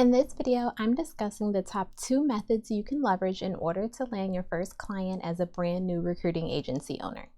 In this video, I'm discussing the top 2 methods you can leverage in order to land your first client as a brand new recruiting agency owner.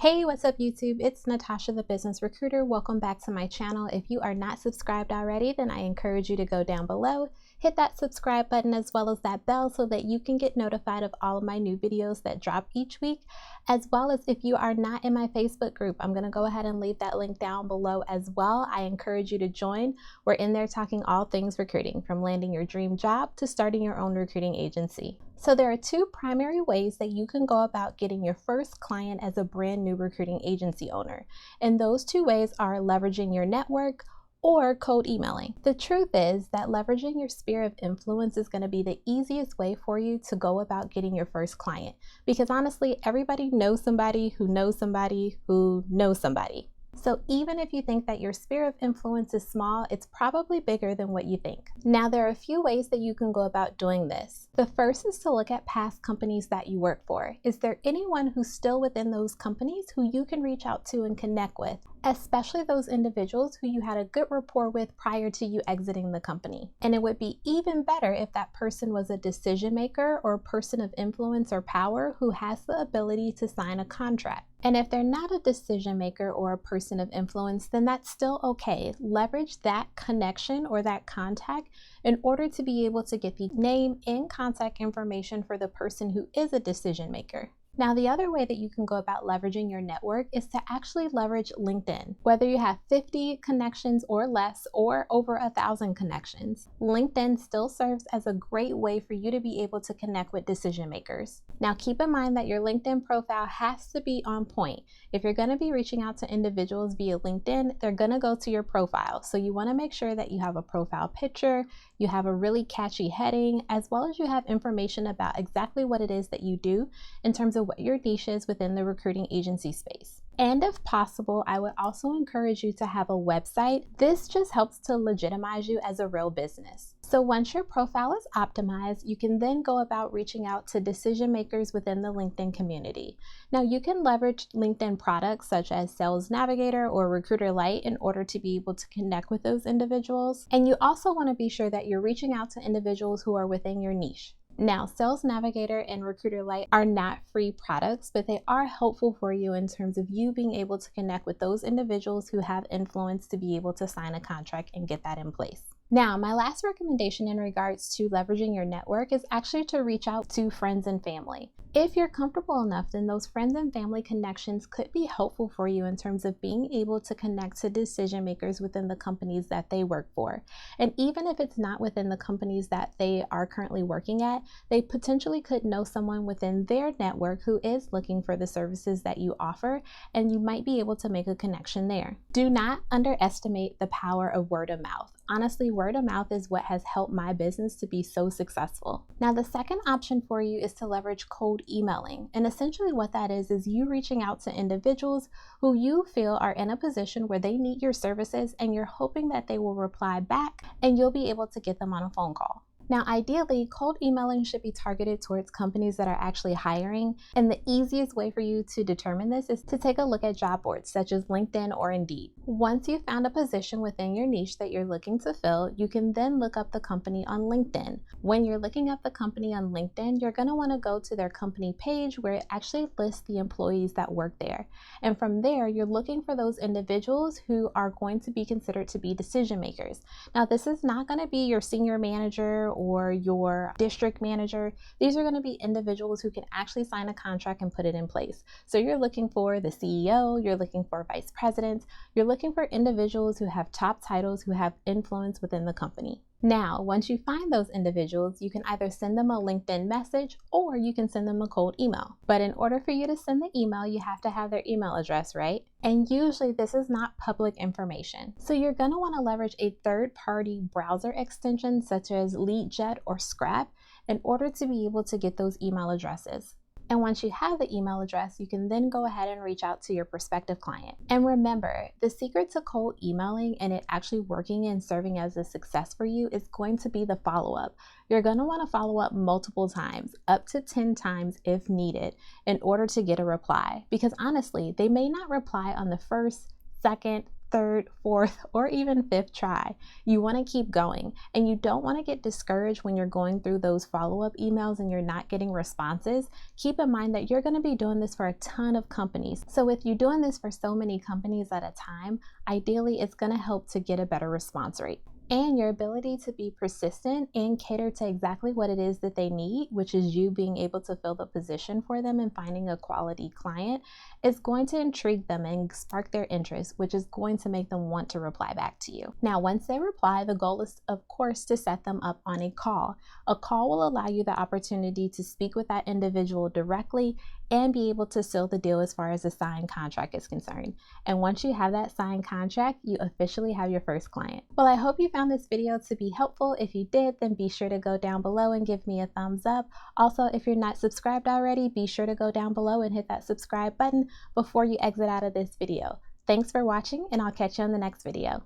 Hey, what's up YouTube? It's Natasha, the business recruiter. Welcome back to my channel. If you are not subscribed already, then I encourage you to go down below, hit that subscribe button as well as that bell so that you can get notified of all of my new videos that drop each week. As well as if you are not in my Facebook group, I'm going to go ahead and leave that link down below as well. I encourage you to join. We're in there talking all things recruiting, from landing your dream job to starting your own recruiting agency. So there are 2 primary ways that you can go about getting your first client as a brand new recruiting agency owner. And those 2 ways are leveraging your network or cold emailing. The truth is that leveraging your sphere of influence is going to be the easiest way for you to go about getting your first client. Because honestly, everybody knows somebody who knows somebody who knows somebody. So even if you think that your sphere of influence is small, it's probably bigger than what you think. Now, there are a few ways that you can go about doing this. The first is to look at past companies that you work for. Is there anyone who's still within those companies who you can reach out to and connect with, especially those individuals who you had a good rapport with prior to you exiting the company? And it would be even better if that person was a decision maker or a person of influence or power who has the ability to sign a contract. And if they're not a decision maker or a person of influence, then that's still okay. Leverage that connection or that contact in order to be able to get the name and contact information for the person who is a decision maker. Now, the other way that you can go about leveraging your network is to actually leverage LinkedIn. Whether you have 50 connections or less, or over 1,000 connections, LinkedIn still serves as a great way for you to be able to connect with decision makers. Now, keep in mind that your LinkedIn profile has to be on point. If you're going to be reaching out to individuals via LinkedIn, they're going to go to your profile. So you want to make sure that you have a profile picture, you have a really catchy heading, as well as you have information about exactly what it is that you do in terms of what your niche is within the recruiting agency space. And if possible, I would also encourage you to have a website. This just helps to legitimize you as a real business. So once your profile is optimized, you can then go about reaching out to decision makers within the LinkedIn community. Now, you can leverage LinkedIn products such as Sales Navigator or Recruiter Lite in order to be able to connect with those individuals. And you also want to be sure that you're reaching out to individuals who are within your niche. Now, Sales Navigator and Recruiter Lite are not free products, but they are helpful for you in terms of you being able to connect with those individuals who have influence to be able to sign a contract and get that in place. Now, my last recommendation in regards to leveraging your network is actually to reach out to friends and family. If you're comfortable enough, then those friends and family connections could be helpful for you in terms of being able to connect to decision makers within the companies that they work for. And even if it's not within the companies that they are currently working at, they potentially could know someone within their network who is looking for the services that you offer, and you might be able to make a connection there. Do not underestimate the power of word of mouth. Honestly, word of mouth is what has helped my business to be so successful. Now, the second option for you is to leverage cold emailing. And essentially what that is you reaching out to individuals who you feel are in a position where they need your services, and you're hoping that they will reply back and you'll be able to get them on a phone call. Now, ideally, cold emailing should be targeted towards companies that are actually hiring, and the easiest way for you to determine this is to take a look at job boards such as LinkedIn or Indeed. Once you've found a position within your niche that you're looking to fill, you can then look up the company on LinkedIn. When you're looking up the company on LinkedIn, you're going to want to go to their company page where it actually lists the employees that work there. And from there, you're looking for those individuals who are going to be considered to be decision makers. Now, this is not going to be your senior manager or your district manager. These are going to be individuals who can actually sign a contract and put it in place. So you're looking for the CEO, you're looking for vice presidents, you're looking for individuals who have top titles, who have influence within the company. Now, once you find those individuals, you can either send them a LinkedIn message or you can send them a cold email. But in order for you to send the email, you have to have their email address, right? And usually this is not public information. So you're going to want to leverage a third-party browser extension such as LeadJet or Scrap in order to be able to get those email addresses. And once you have the email address, you can then go ahead and reach out to your prospective client. And remember, the secret to cold emailing and it actually working and serving as a success for you is going to be the follow-up. You're going to want to follow up multiple times, up to 10 times if needed, in order to get a reply. Because honestly, they may not reply on the first, second, third, fourth, or even fifth try. You want to keep going, and you don't want to get discouraged when you're going through those follow-up emails and you're not getting responses. Keep in mind that you're going to be doing this for a ton of companies. So if you're doing this for so many companies at a time, ideally it's going to help to get a better response rate. And your ability to be persistent and cater to exactly what it is that they need, which is you being able to fill the position for them and finding a quality client, is going to intrigue them and spark their interest, which is going to make them want to reply back to you. Now, once they reply, the goal is, of course, to set them up on a call. A call will allow you the opportunity to speak with that individual directly and be able to seal the deal as far as the signed contract is concerned. And once you have that signed contract, you officially have your first client. Well, I hope you found this video to be helpful. If you did, then be sure to go down below and give me a thumbs up. Also, if you're not subscribed already, be sure to go down below and hit that subscribe button before you exit out of this video. Thanks for watching, and I'll catch you on the next video.